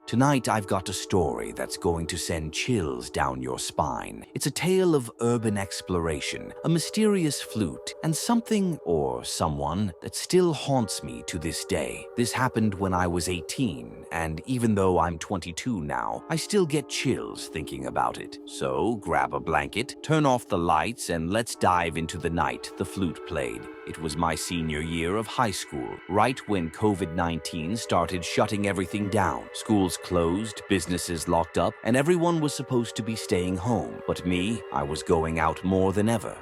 Tonight I've got a story that's going to send chills down your spine. It's a tale of urban exploration, a mysterious flute, and something or someone that still haunts me to this day. This happened when I was 18, and even though I'm 22 now, I still get chills thinking about it. So grab a blanket, turn off the lights, and let's dive into the night the flute played. It was my senior year of high school, right when COVID-19 started shutting everything down. Schools closed, businesses locked up, and everyone was supposed to be staying home. But me, I was going out more than ever.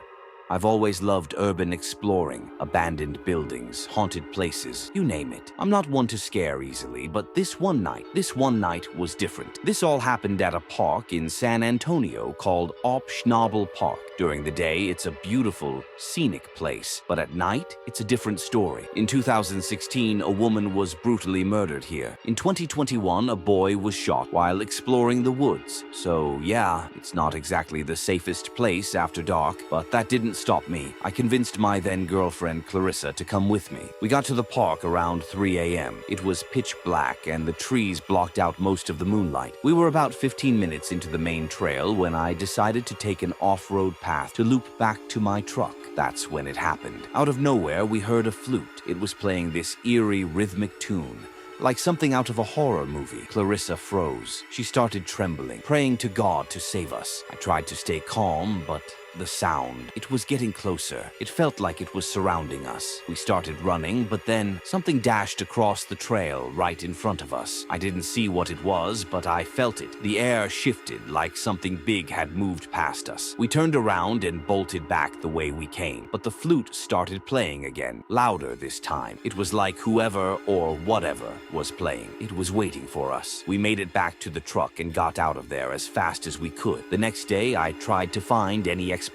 I've always loved urban exploring, abandoned buildings, haunted places, you name it. I'm not one to scare easily, but this one night was different. This all happened at a park in San Antonio called Optionable Park. During the day, it's a beautiful, scenic place, but at night, it's a different story. In 2016, a woman was brutally murdered here. In 2021, a boy was shot while exploring the woods. So yeah, it's not exactly the safest place after dark, but that didn't stop me. I convinced my then girlfriend Clarissa to come with me. We got to the park around 3 a.m. It was pitch black and the trees blocked out most of the moonlight. We were about 15 minutes into the main trail when I decided to take an off-road path to loop back to my truck. That's when it happened. Out of nowhere, we heard a flute. It was playing this eerie rhythmic tune, like something out of a horror movie. Clarissa froze. She started trembling, praying to God to save us. I tried to stay calm, but the sound, it was getting closer. It felt like it was surrounding us. We started running, but then something dashed across the trail right in front of us. I didn't see what it was, but I felt it. The air shifted like something big had moved past us. We turned around and bolted back the way we came, but the flute started playing again, louder this time. It was like whoever or whatever was playing. It was waiting for us. We made it back to the truck and got out of there as fast as we could. The next day, I tried to find any explanation.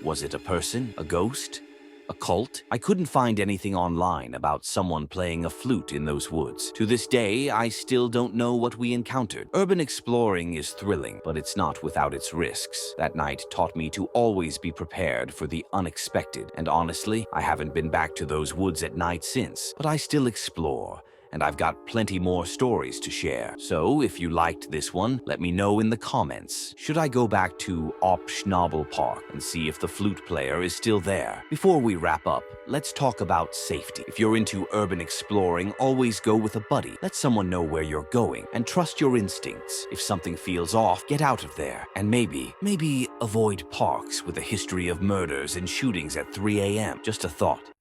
Was it a person? A ghost? A cult? I couldn't find anything online about someone playing a flute in those woods. To this day, I still don't know what we encountered. Urban exploring is thrilling, but it's not without its risks. That night taught me to always be prepared for the unexpected, and honestly, I haven't been back to those woods at night since, but I still explore. And I've got plenty more stories to share. So if you liked this one, let me know in the comments. Should I go back to Optionable Park and see if the flute player is still there? Before we wrap up, let's talk about safety. If you're into urban exploring, always go with a buddy. Let someone know where you're going and trust your instincts. If something feels off, get out of there. And maybe avoid parks with a history of murders and shootings at 3 a.m. Just a thought.